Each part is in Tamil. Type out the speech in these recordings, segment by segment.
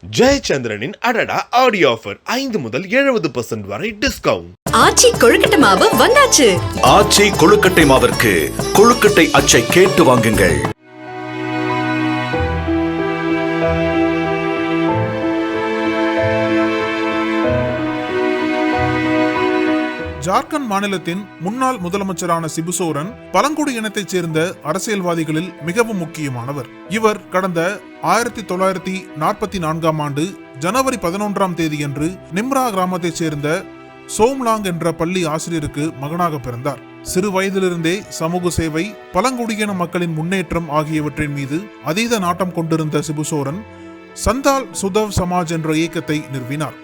ஜெயச்சந்திரனின் அடடா ஆடியோ ஆஃபர் 5 முதல் 70% வரை டிஸ்கவுண்ட். ஆச்சி கொழுக்கட்டை மாவு வந்தாச்சு. ஆச்சி கொழுக்கட்டை மாவிற்கு கொழுக்கட்டை அச்சை கேட்டு வாங்குங்கள். ஜார்க்கண்ட் மாநிலத்தின் முன்னாள் முதலமைச்சரான சிபு சோரன் பழங்குடி இனத்தைச் சேர்ந்த அரசியல்வாதிகளில் மிகவும் முக்கியமானவர். இவர் கடந்த 1944ஆம் ஆண்டு ஜனவரி 11ஆம் தேதியன்று நிம்ரா கிராமத்தைச் சேர்ந்த சோம்லாங் என்ற பள்ளி ஆசிரியருக்கு மகனாக பிறந்தார். சிறு வயதிலிருந்தே சமூக சேவை, பழங்குடியின மக்களின் முன்னேற்றம் ஆகியவற்றின் மீது அதீத நாட்டம் கொண்டிருந்த சிபு சோரன் சந்தால் சுதவ் சமாஜ் என்ற இயக்கத்தை நிறுவினார்.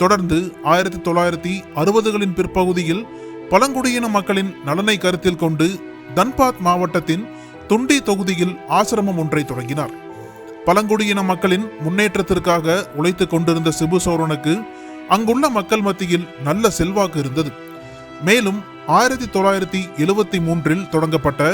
தொடர்ந்து 1960களின் பிற்பகுதியில் பழங்குடியின மக்களின் நலனை கருத்தில் கொண்டு தன்பாத் மாவட்டத்தின் துண்டி தொகுதியில் ஆசிரமம் ஒன்றை தொடங்கினார். பழங்குடியின மக்களின் முன்னேற்றத்திற்காக உழைத்துக் கொண்டிருந்த சிபு சோரனுக்கு அங்குள்ள மக்கள் மத்தியில் நல்ல செல்வாக்கு இருந்தது. மேலும் 1973இல் தொடங்கப்பட்ட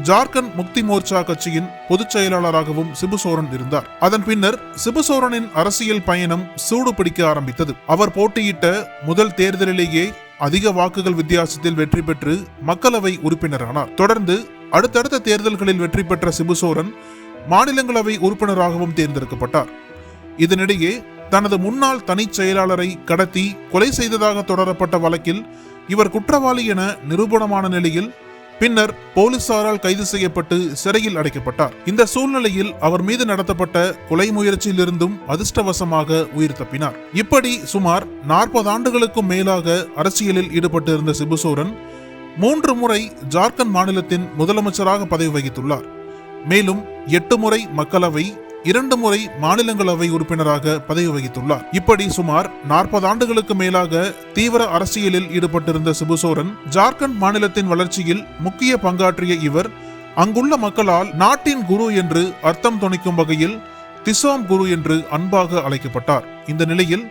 ஜார்க்கண்ட் முக்தி மோர்ச்சா கட்சியின் பொதுச் செயலாளராகவும் சிபு சோரன் இருந்தார். அதன் பின்னர் சிபு சோரனின் அரசியல் பயணம் சூடு பிடிக்க ஆரம்பித்தது. அவர் போட்டியிட்ட முதல் தேர்தலிலேயே அதிக வாக்குகள் வித்தியாசத்தில் வெற்றி பெற்று மக்களவை உறுப்பினரானார். தொடர்ந்து அடுத்தடுத்த தேர்தல்களில் வெற்றி பெற்ற சிபு சோரன் மாநிலங்களவை உறுப்பினராகவும் தேர்ந்தெடுக்கப்பட்டார். இதனிடையே தனது முன்னாள் தனி செயலாளரை கடத்தி கொலை செய்ததாக தொடரப்பட்ட வழக்கில் இவர் குற்றவாளி என நிரூபணமான நிலையில் பின்னர் போலீசாரால் கைது செய்யப்பட்டு சிறையில் அடைக்கப்பட்டார். இந்த சூழ்நிலையில் அவர் மீது நடத்தப்பட்ட கொலை முயற்சியிலிருந்தும் அதிர்ஷ்டவசமாக உயிர் தப்பினார். இப்படி சுமார் 40 ஆண்டுகளுக்கும் மேலாக அரசியலில் ஈடுபட்டிருந்த சிபு சோரன் 3 முறை ஜார்க்கண்ட் மாநிலத்தின் முதலமைச்சராக பதவி வகித்துள்ளார். மேலும் 8 முறை மக்களவை, 2 முறை மாநிலங்களவை உறுப்பினராக பதவி வகித்துள்ளார். இப்படி சுமார் 40 ஆண்டுகளுக்கு மேலாக தீவிர அரசியலில் ஈடுபட்டிருந்த சிபு சோரன் ஜார்க்கண்ட் மாநிலத்தின் வளர்ச்சியில் முக்கிய பங்காற்றிய இவர் அங்குள்ள மக்களால் நாட்டின் குரு என்று அர்த்தம் தொனிக்கும் வகையில் திசோம் குரு என்று அன்பாக அழைக்கப்பட்டார். இந்த நிலையில்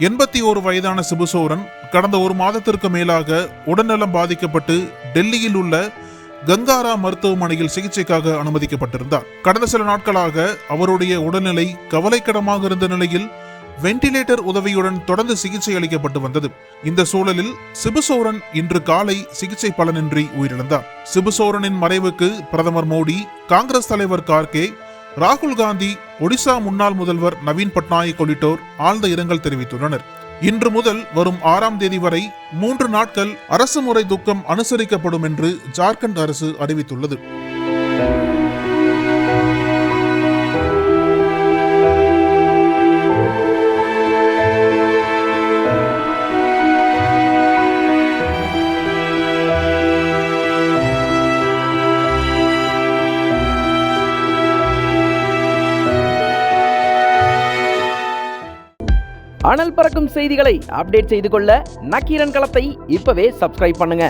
81 வயதான சிபு சோரன் கடந்த 1 மாதத்திற்கு மேலாக உடல்நலம் பாதிக்கப்பட்டு டெல்லியில் உள்ள கங்காரா மருத்துவமனையில் சிகிச்சைக்காக அனுமதிக்கப்பட்டிருந்தார். கடந்த சில நாட்களாக அவருடைய உடல்நிலை கவலைக்கிடமாக இருந்த நிலையில் வெண்டிலேட்டர் உதவியுடன் தொடர்ந்து சிகிச்சை அளிக்கப்பட்டு வந்தது. இந்த சூழலில் சிபு சோரன் இன்று காலை சிகிச்சை பலனின்றி உயிரிழந்தார். சிபு சோரனின் மறைவுக்கு பிரதமர் மோடி, காங்கிரஸ் தலைவர் கார்கே, ராகுல் காந்தி, ஒடிசா முன்னாள் முதல்வர் நவீன் பட்நாயக் உள்ளிட்டோர் ஆழ்ந்த இரங்கல் தெரிவித்துள்ளனர். இன்று முதல் வரும் 6ஆம் தேதி வரை 3 நாட்கள் அரசு முறை துக்கம் அனுசரிக்கப்படும் என்று ஜார்க்கண்ட் அரசு அறிவித்துள்ளது. அனல் பறக்கும் செய்திகளை அப்டேட் செய்து கொள்ள நக்கீரன் களத்தை இப்பவே சப்ஸ்கிரைப் பண்ணுங்க.